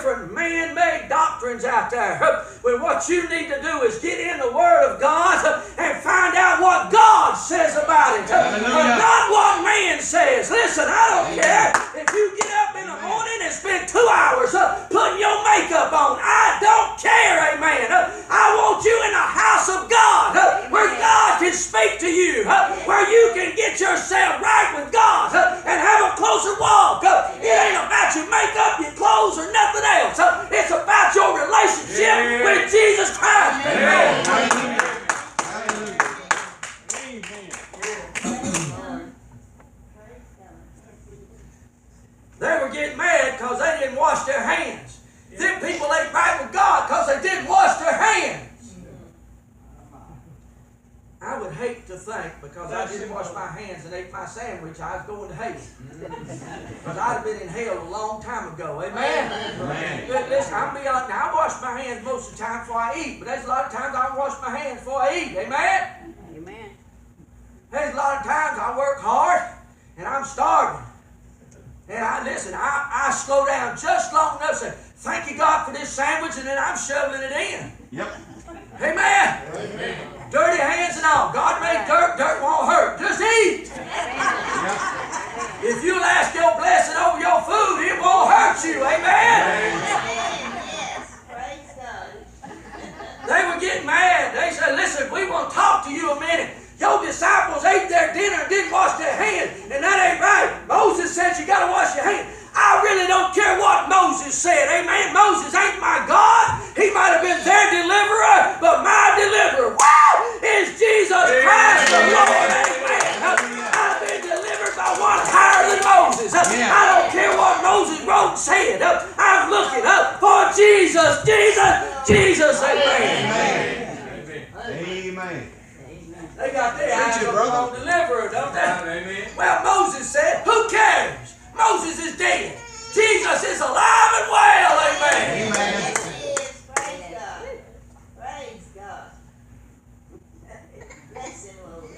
different man-made doctrines out there. When what you need to do is get in the Word of God and find out what God says about it. Not what man says. Listen, I don't care if you get up in the morning and spend 2 hours putting your makeup on. I don't care, amen. I want you in the house of God where God can speak to you, where you can get yourself right with God and have a closer walk. It ain't about your makeup, your clothes, or nothing else. It's about your relationship with Jesus Christ. Amen. They were getting mad because they didn't wash their hands. Them people ain't right with God because they didn't wash their hands. I would hate to think, because I didn't wash my hands and ate my sandwich, I was going to hell. Because I'd have been in hell a long time ago. Amen? Amen. But listen, I'll be honest, now I wash my hands most of the time before I eat, but there's a lot of times I don't wash my hands before I eat. Amen? Amen. There's a lot of times I work hard and I'm starving. And I slow down just long enough to say, thank you, God, for this sandwich, and then I'm shoveling it in. Yep. Amen? Amen. Dirty hands and all. God made dirt. Dirt won't hurt. Just eat. If you'll ask your blessing over your food, it won't hurt you. Amen? They were getting mad. They said, listen, we want to talk to you a minute. Your disciples ate their dinner and didn't wash their hands, and that ain't right. Moses said you got to wash your hands. I really don't care what Moses said. Amen. Moses ain't my God. He might have been their deliverer, but my deliverer, is Jesus Christ the Lord. Amen. I've been delivered by one higher than Moses. I don't care what Moses wrote and said. I'm looking up for Jesus. Jesus. Amen. Amen. They got their eyes on deliverer, don't they? Amen. Well, Moses said, who cares? Moses is dead. Jesus is alive and well. Amen. Amen. Praise God. Praise God. Bless him, Lord.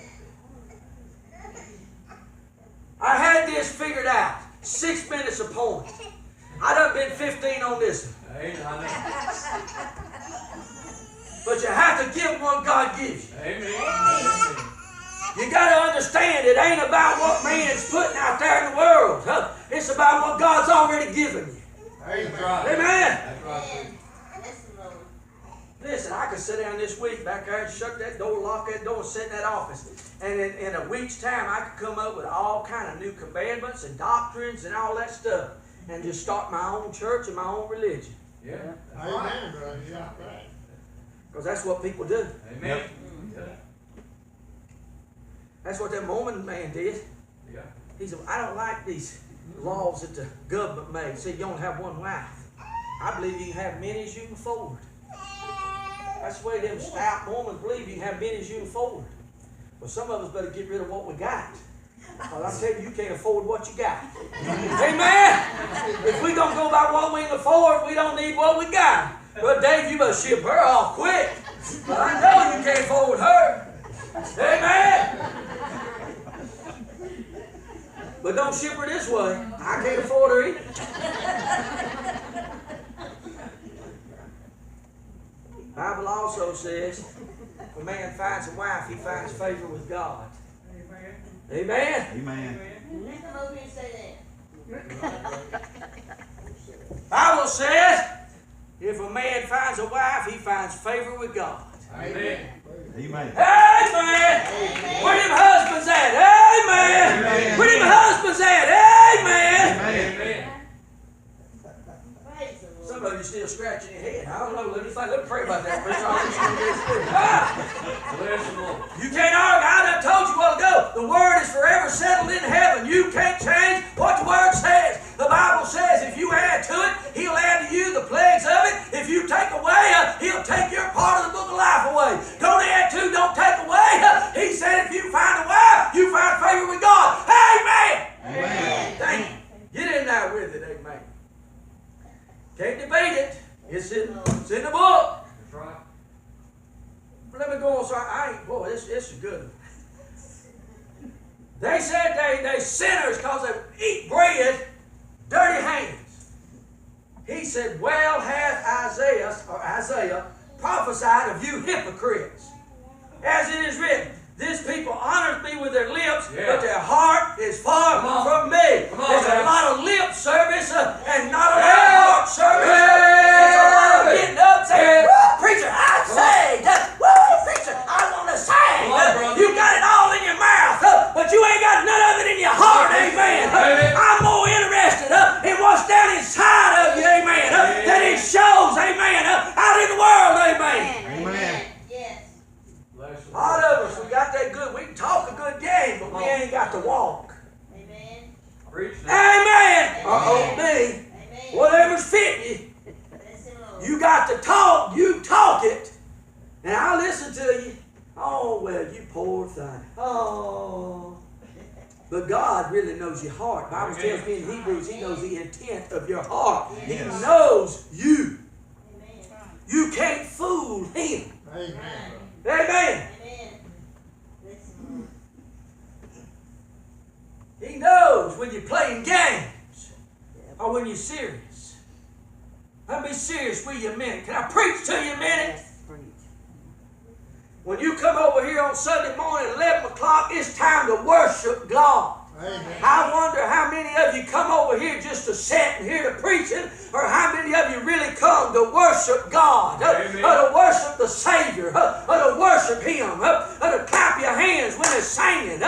I had this figured out. 6 minutes a point. I done been 15 on this one. But you have to give what God gives you. Amen. You got to understand it ain't about what man's putting out there in the world. It's about what God's already given you. That's right. Amen. That's right. Listen, I could sit down this week back there and shut that door, lock that door, and sit in that office. And in a week's time, I could come up with all kind of new commandments and doctrines and all that stuff. And just start my own church and my own religion. Yeah. Amen, brother. Yeah, right. Because that's what people do. Amen. Yeah. That's what that Mormon man did. Yeah. He said, I don't like these laws that the government made. Say you only have one wife. I believe you can have many as you can afford. That's the way them stout Mormons believe you can have many as you can afford. Well, some of us better get rid of what we got. Because I'm telling you, you can't afford what you got. Amen? If we don't go by what we can afford, we don't need what we got. But Dave, you better ship her off quick. But I know you can't afford her. Amen? But don't ship her this way. I can't afford her either. The Bible also says, if a man finds a wife, he finds favor with God. Amen? Amen. Let them over here and say that. Bible says, if a man finds a wife, he finds favor with God. Amen. Amen. Amen. Where them husbands at? Amen. Where them husbands at? Amen. Amen. Praise the Lord. Some of you still scratching your head. I don't know. Let me pray about that. Bless the Lord. You can't argue. I done told you a while ago. The word is forever settled in heaven. You can't change what the word says. The Bible says if you add to it, he'll add to you the plagues of it. If you take away, he'll take your part of the book of life away. Don't add to, don't take away. He said if you find a wife, you find favor with God. Amen. Amen. Thank you. Get in there with it. Amen. Can't debate it. It's in the book. That's right. Let me go on. So boy, this is good. They said they sinners because they eat bread, dirty hands. He said, well hath Isaiah prophesied of you hypocrites. As it is written, this people honors me with their lips, but their heart is far from me. There's a lot of lip service and not a lot of heart service. There's a lot of getting up saying, woo, preacher, I'm saved. Woo, preacher, I want to sing. You got it all in your mouth, but you ain't got none of it in your heart, amen. I'm more interested in what's down inside of you, amen, that it shows, amen, out in the world, amen. Amen. A lot of us, we got that good, we can talk a good game, but we ain't got to walk. Amen. Preach that. Amen. Or obey. Amen. Whatever's fitting you. Bless him, Lord. You got to talk, you talk it, and I'll listen to you. Oh, well, you poor thing. Oh. But God really knows your heart. The Bible tells me in Hebrews, He knows the intent of your heart. He Yes. knows you. Amen. You can't fool Him. Amen. Amen. Amen. Bless him, Lord. He knows when you're playing games or when you're serious. Let me be serious with you a minute. Can I preach to you a minute? When you come over here on Sunday morning at 11 o'clock, it's time to worship God. Amen. I wonder how many of you come over here just to sit and hear the preaching, or how many of you really come to worship God, or to worship the Savior, or to worship Him, or to clap your hands when they're singing,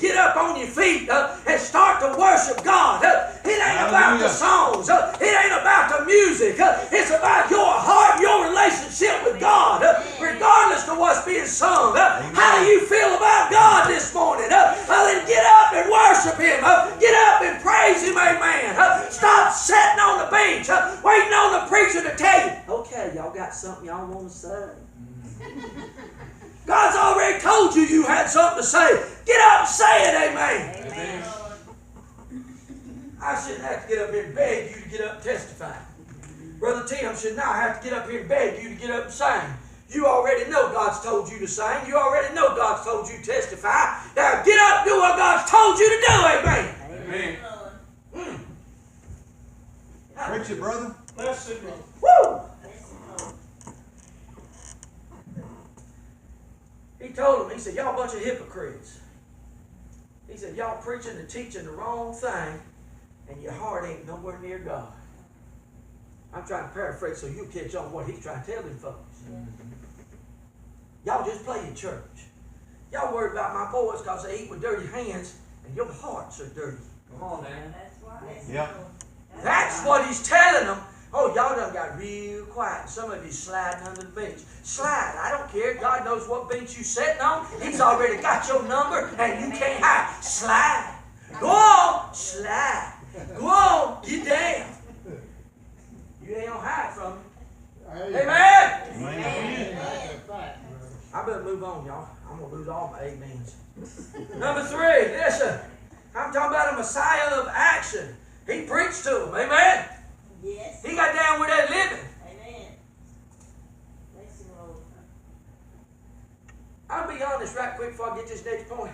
get up on your feet and start to worship God. It ain't about the songs. It ain't about the music. It's about your heart, your relationship with God, regardless of what's being sung. How do you feel about God this morning? Then get up and worship Him. Get up and praise Him, amen. Stop sitting on the bench, waiting on the preacher to tell you, okay, y'all got something y'all want to say? God's already told you you had something to say. Get up and say it, amen. Amen. I shouldn't have to get up here and beg you to get up and testify. Brother Tim should not have to get up here and beg you to get up and sing. You already know God's told you to sing. You already know God's told you to testify. Now get up and do what God's told you to do, amen. Amen. Lord. Preach it, brother. Bless him. Woo! Bless him, Lord. He told them, he said, y'all a bunch of hypocrites. He said, y'all preaching and teaching the wrong thing, and your heart ain't nowhere near God. I'm trying to paraphrase so you'll catch on what he's trying to tell them folks. Y'all just play in church. Y'all worry about my boys because they eat with dirty hands, and your hearts are dirty. Come on now. That's right. Yep. That's what he's telling them. Oh, y'all done got real quiet. Some of you sliding under the bench. Slide. I don't care. God knows what bench you sitting on. He's already got your number, and you can't hide. Slide. Go on. Slide. Go on. Get down. You ain't gonna hide from him. Amen. Amen. I better move on, y'all. I'm gonna lose all my amens. Number 3, listen. I'm talking about a Messiah of action. He preached to them. Amen. Yes. He got down where they're living. Amen. Bless him, Lord. I'll be honest right quick before I get this next point.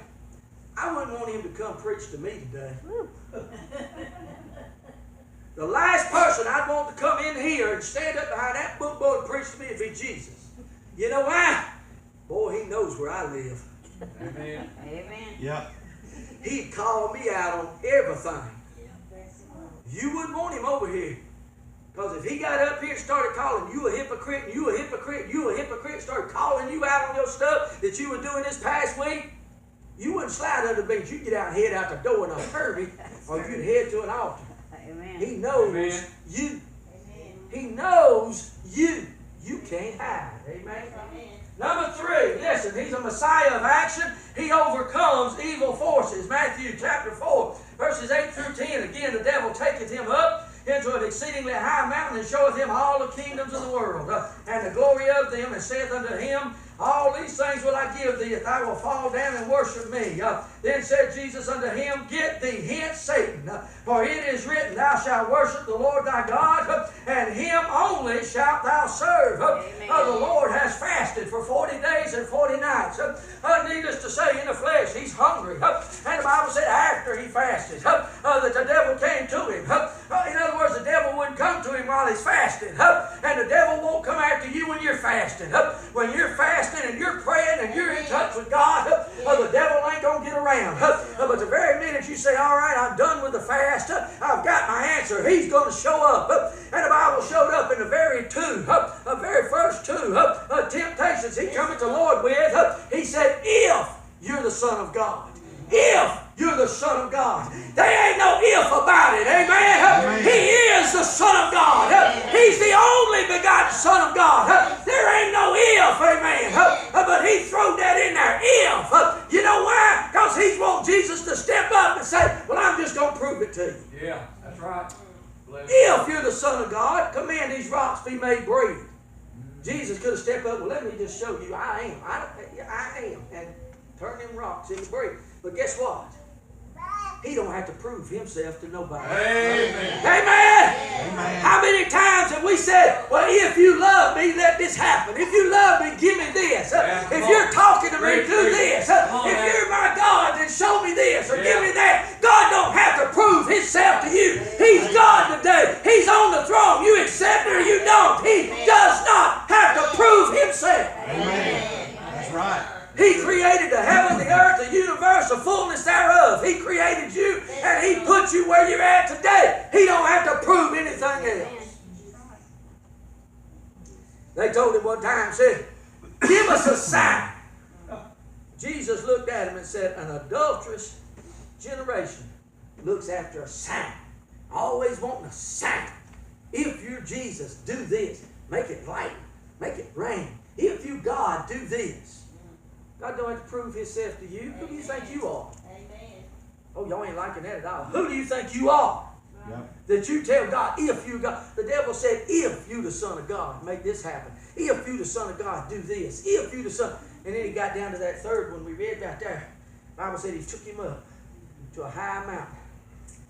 I wouldn't want him to come preach to me today. The last person I'd want to come in here and stand up behind that book and preach to me would be Jesus. You know why? Boy, he knows where I live. Amen. Amen. Yep. He'd call me out on everything. Bless him, Lord. You wouldn't want him over here. Because if he got up here and started calling you a hypocrite, and you a hypocrite, you a hypocrite, started calling you out on your stuff that you were doing this past week, you wouldn't slide under the bench. You'd get out and head out the door in a hurry, or you'd head to an altar. Amen. He knows Amen. you. Amen. He knows you. You can't hide. Amen. Amen. Number 3, listen, he's a Messiah of action. He overcomes evil forces. Matthew chapter 4, verses 8 through 10. Again, the devil taketh him up into an exceedingly high mountain and showeth him all the kingdoms of the world and the glory of them, and saith unto him, all these things will I give thee if thou wilt fall down and worship me. Then said Jesus unto him, get thee hence, Satan, for it is written, thou shalt worship the Lord thy God, and him only shalt thou serve. The Lord has fasted for 40 days and 40 nights. Needless to say, in the flesh, he's hungry. And the Bible said after he fasted, that the devil came to him. In other words, the devil wouldn't while he's fasting. And the devil won't come after you when you're fasting. When you're fasting and you're praying and you're in touch with God, the devil ain't going to get around. But the very minute you say, all right, I'm done with the fast, I've got my answer, he's going to show up. And the Bible showed up in the very first two temptations he come at the Lord with. He said, if you're the Son of God. If you're the Son of God. There ain't no if about it. Amen. He is the Son of God. He's the only begotten Son of God. There ain't no if. Amen. But he threw that in there. If. You know why? Because he wants Jesus to step up and say, well, I'm just going to prove it to you. Yeah, that's right. If you're the Son of God, command these rocks be made bread. Jesus could have stepped up, well, let me just show you I am. I am. And turn them rocks into bread. But guess what? He don't have to prove himself to nobody. Amen. Amen. Amen. How many times have we said, well, if you love me, let this happen. If you love me, give me this. If you're talking to me, do this. If you're my God, then show me this or give me that. God don't have to prove himself to you. He's God today. He's on the throne. You accept it or you don't. He does not have to prove himself. Amen. That's right. He created the heaven, the earth, the universe, the fullness thereof. He created you and he put you where you're at today. He don't have to prove anything else. They told him one time, said, give us a sign. Jesus looked at him and said, an adulterous generation looks after a sign. Always wanting a sign. If you're Jesus, do this. Make it light. Make it rain. If you God, do this. God don't have to prove himself to you. Who do you think you are? Amen. Oh, y'all ain't liking that at all. Who do you think you are? Yep. That you tell God, if you God. The devil said, if you the Son of God, make this happen. If you the Son of God, do this. If you the Son. And then he got down to that third one we read back there. The Bible said he took him up to a high mountain.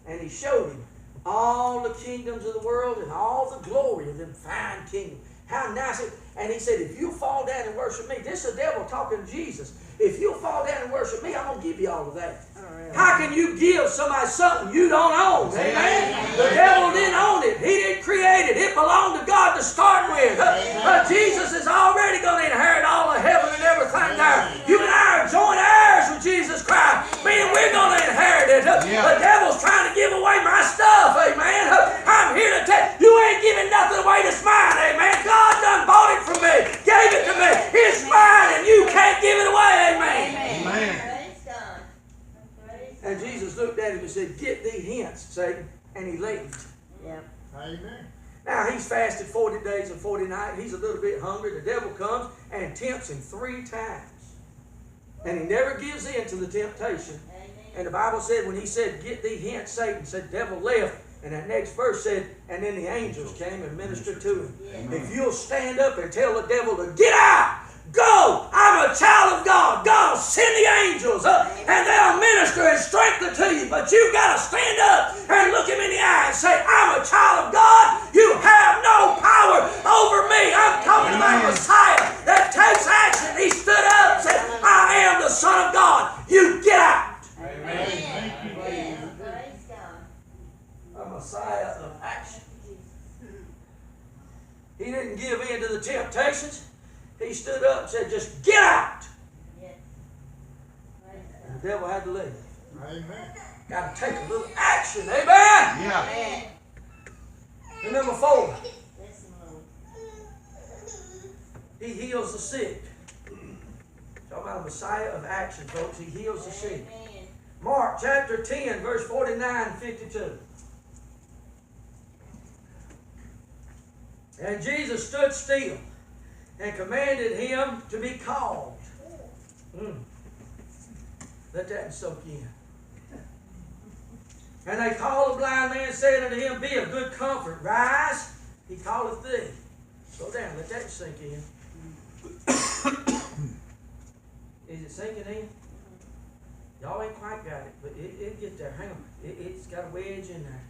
And he showed him all the kingdoms of the world and all the glory of them fine kingdoms. How nice it is. And he said, if you fall down and worship me, this is the devil talking to Jesus. If you fall down and worship me, I'm going to give you all of that. How can you give somebody something you don't own? Amen. The devil didn't own it. He didn't create it. It belonged to God to start with. Jesus is already going to inherit all of heaven and everything there. You and I are joint heirs with Jesus Christ. Man, we're going to inherit it. The devil's trying to give away my stuff. Amen. I'm here to tell you, you ain't giving nothing away that's mine. Amen. God done bought it from me. Gave it to me. It's mine and you can't give it away. Amen. Amen. Praise God. Praise And Jesus looked at him and said, get thee hence, Satan. And he left. Yep. Amen. Now he's fasted 40 days and 40 nights. He's a little bit hungry. The devil comes and tempts him 3 times. And he never gives in to the temptation. Amen. And the Bible said when he said, get thee hence, Satan, said, devil left. And that next verse said, and then the angels came and ministered to him. Amen. If you'll stand up and tell the devil to get out, go, I'm a child of God. God will send the angels up and they'll minister and strengthen to you. But you've got to stand up and look him in the eye and say, I'm a child of God. You have no power over me. I'm talking about a Messiah that takes action. He stood up and said, I am the Son of God. You get out. Amen. Amen. Praise God. A Messiah of action. He didn't give in to the temptations. He stood up and said, just get out. Yes. Praise And God. the devil had to leave. Amen. Got to take a little action. Amen. Yeah. Amen. And number 4, Listen, Lord. he heals the sick. Talking about a Messiah of action, folks. He heals the sick. Amen. Mark chapter 10, verse 49 and 52. And Jesus stood still and commanded him to be called. Let that soak in. And they called the blind man, saying unto him, be of good comfort, rise, he calleth thee. Slow down, let that sink in. Is it sinking in? Y'all ain't quite got it, but it get there. Hang on. It's got a wedge in there.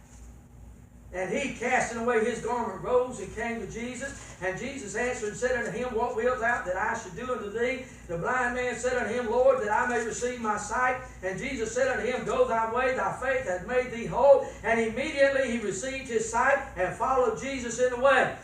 And he, casting away his garment, rose and came to Jesus. And Jesus answered and said unto him, What wilt thou that I should do unto thee? The blind man said unto him, Lord, that I may receive my sight. And Jesus said unto him, Go thy way, thy faith hath made thee whole. And immediately he received his sight and followed Jesus in the way.